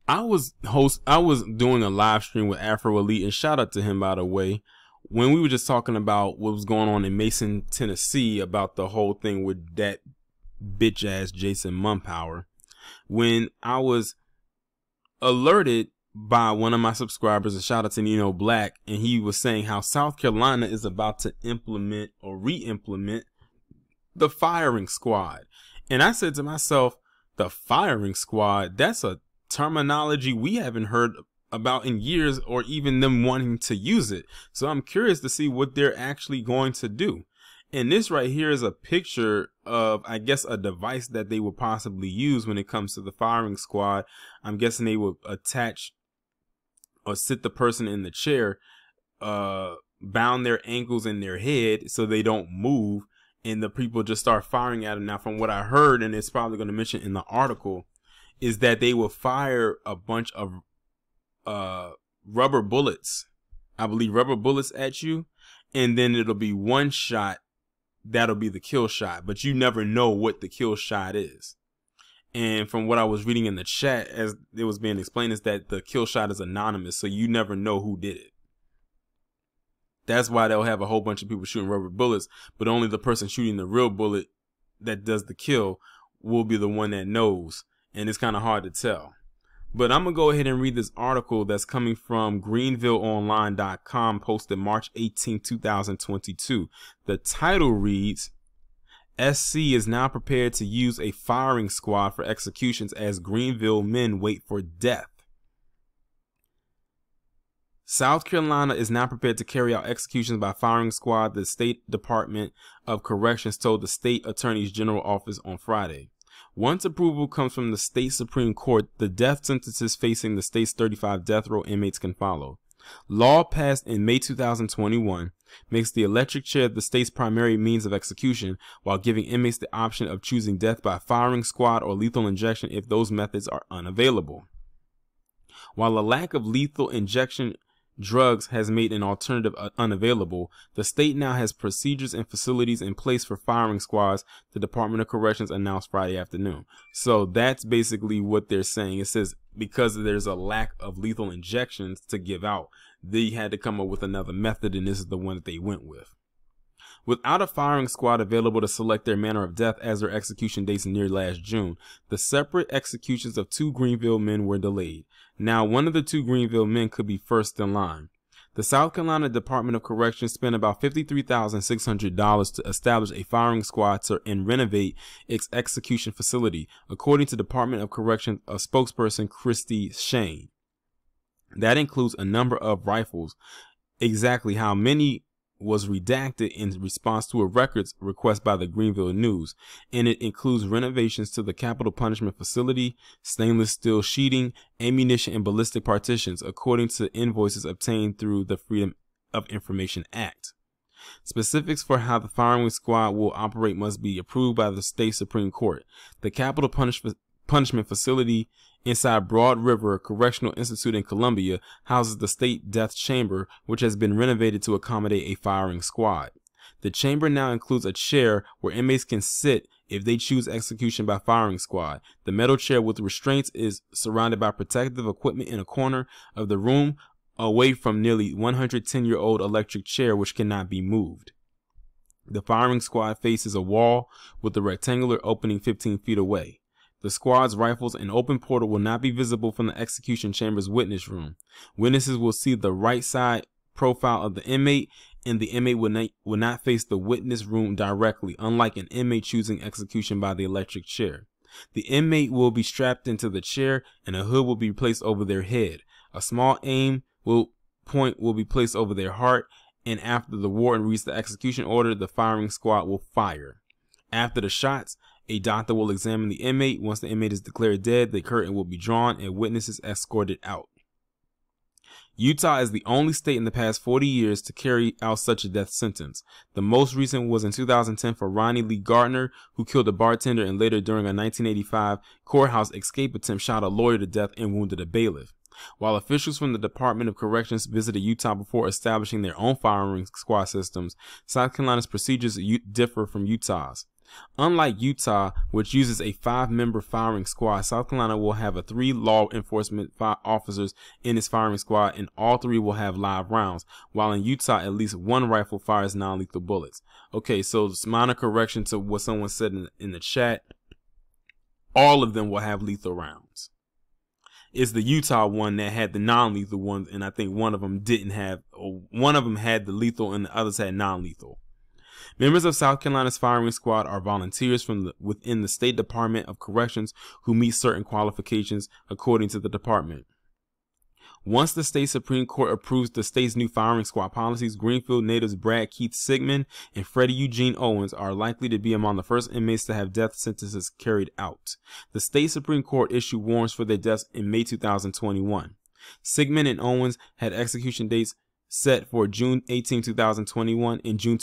I was doing a live stream with Afro Elite, and shout out to him, by the way, when we were just talking about what was going on in Mason, Tennessee, about the whole thing with that bitch ass Jason Mumpower. When I was alerted by one of my subscribers, a shout out to Nino Black, and he was saying how South Carolina is about to implement or re-implement the firing squad. And I said to myself, the firing squad, that's a terminology we haven't heard about in years, or even them wanting to use it. So I'm curious to see what they're actually going to do. And this right here is a picture of, I guess, a device that they will possibly use when it comes to the firing squad. I'm guessing they will attach or sit the person in the chair, bound their ankles and their head so they don't move, and the people just start firing at them. Now, from what I heard, and it's probably going to mention in the article, is that they will fire a bunch of rubber bullets, I believe rubber bullets at you, and then it'll be one shot that'll be the kill shot, but you never know what the kill shot is. And from what I was reading in the chat as it was being explained, is that the kill shot is anonymous, so you never know who did it. That's why they'll have a whole bunch of people shooting rubber bullets, but only the person shooting the real bullet that does the kill will be the one that knows. And it's kind of hard to tell. But I'm going to go ahead and read this article that's coming from greenvilleonline.com, posted March 18, 2022. The title reads, SC is now prepared to use a firing squad for executions as Greenville men wait for death. South Carolina is now prepared to carry out executions by firing squad, the State Department of Corrections told the State Attorney's General Office on Friday. Once approval comes from the state Supreme Court, the death sentences facing the state's 35 death row inmates can follow. Law passed in May 2021 makes the electric chair the state's primary means of execution, while giving inmates the option of choosing death by firing squad or lethal injection if those methods are unavailable. While a lack of lethal injection drugs has made an alternative unavailable, the state now has procedures and facilities in place for firing squads, the Department of Corrections announced Friday afternoon. So that's basically what they're saying. It says because there's a lack of lethal injections to give out, they had to come up with another method, and this is the one that they went with. Without a firing squad available to select their manner of death as their execution dates near last June, the separate executions of 2 Greenville men were delayed. Now, one of the 2 Greenville men could be first in line. The South Carolina Department of Corrections spent about $53,600 to establish a firing squad and renovate its execution facility, according to Department of Corrections spokesperson Christy Shane. That includes a number of rifles. Exactly how many was redacted in response to a records request by the Greenville News, and it includes renovations to the capital punishment facility, stainless steel sheeting, ammunition, and ballistic partitions, according to invoices obtained through the Freedom of Information Act. Specifics for how the firing squad will operate must be approved by the state Supreme Court. The capital punishment facility inside Broad River Correctional Institute in Columbia houses the state death chamber, which has been renovated to accommodate a firing squad. The chamber now includes a chair where inmates can sit if they choose execution by firing squad. The metal chair with restraints is surrounded by protective equipment in a corner of the room, away from nearly 110-year-old electric chair which cannot be moved. The firing squad faces a wall with a rectangular opening 15 feet away. The squad's rifles and open portal will not be visible from the execution chamber's witness room. Witnesses will see the right side profile of the inmate, and the inmate will not face the witness room directly, unlike an inmate choosing execution by the electric chair. The inmate will be strapped into the chair, and a hood will be placed over their head. A small aim point will be placed over their heart, and after the warden reads the execution order, the firing squad will fire. After the shots, a doctor will examine the inmate. Once the inmate is declared dead, the curtain will be drawn and witnesses escorted out. Utah is the only state in the past 40 years to carry out such a death sentence. The most recent was in 2010 for Ronnie Lee Gardner, who killed a bartender and later, during a 1985 courthouse escape attempt, shot a lawyer to death and wounded a bailiff. While officials from the Department of Corrections visited Utah before establishing their own firing squad systems, South Carolina's procedures differ from Utah's. Unlike Utah, which uses a 5-member firing squad, South Carolina will have 3 law enforcement officers in its firing squad, and all 3 will have live rounds, while in Utah, at least 1 rifle fires non-lethal bullets. Okay, so minor correction to what someone said in the chat. All of them will have lethal rounds. It's the Utah one that had the non-lethal ones, and I think one of them didn't have, or one of them had the lethal and the others had non-lethal. Members of South Carolina's firing squad are volunteers from within the State Department of Corrections who meet certain qualifications according to the department. Once the state Supreme Court approves the state's new firing squad policies, Greenfield natives Brad Keith Sigmund and Freddie Eugene Owens are likely to be among the first inmates to have death sentences carried out. The state Supreme Court issued warrants for their deaths in May 2021. Sigmund and Owens had execution dates set for June 18, 2021 and June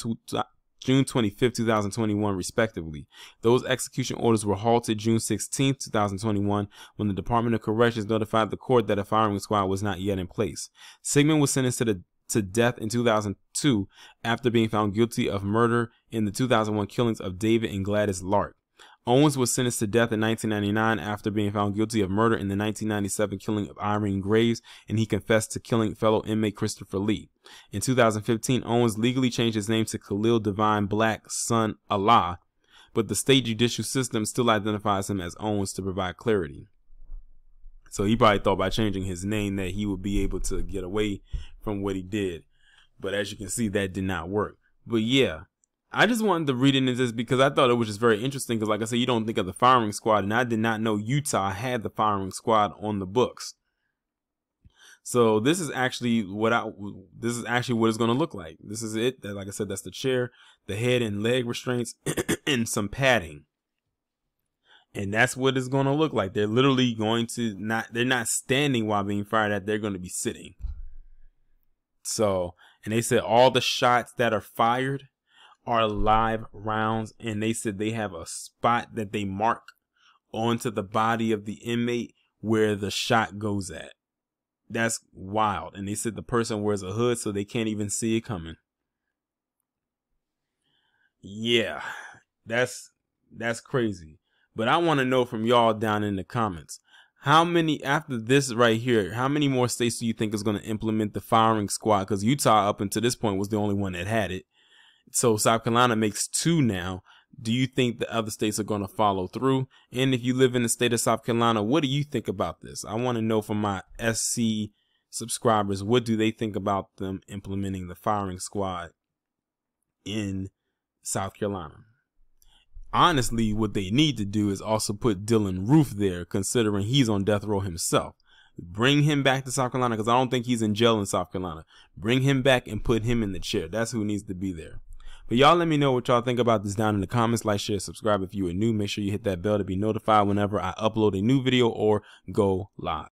25, 2021, respectively. Those execution orders were halted June 16, 2021, when the Department of Corrections notified the court that a firing squad was not yet in place. Sigmund was sentenced to death in 2002 after being found guilty of murder in the 2001 killings of David and Gladys Lark. Owens was sentenced to death in 1999 after being found guilty of murder in the 1997 killing of Irene Graves, and he confessed to killing fellow inmate Christopher Lee. In 2015, Owens legally changed his name to Khalil Divine Black Son Allah, but the state judicial system still identifies him as Owens to provide clarity. So he probably thought by changing his name that he would be able to get away from what he did. But as you can see, that did not work. But yeah, I just wanted to read into this because I thought it was just very interesting because, like I said, you don't think of the firing squad, and I did not know Utah had the firing squad on the books. So this is actually what it's going to look like. This is it. Like I said, that's the chair, the head and leg restraints, and some padding. And that's what it's going to look like. They're literally going to they're not standing while being fired at, they're going to be sitting. So, and they said all the shots that are fired are live rounds, and they said they have a spot that they mark onto the body of the inmate where the shot goes at. That's wild. And they said the person wears a hood so they can't even see it coming. Yeah, that's crazy. But I want to know from y'all down in the comments, how many, after this right here, how many more states do you think is going to implement the firing squad? Because Utah up until this point was the only one that had it. So South Carolina makes 2 now. Do you think the other states are going to follow through? And if you live in the state of South Carolina, what do you think about this? I want to know from my SC subscribers, what do they think about them implementing the firing squad in South Carolina? Honestly, what they need to do is also put Dylan Roof there, considering he's on death row himself. Bring him back to South Carolina, because I don't think he's in jail in South Carolina. Bring him back and put him in the chair. That's who needs to be there. But y'all let me know what y'all think about this down in the comments. Like, share, subscribe if you are new. Make sure you hit that bell to be notified whenever I upload a new video or go live.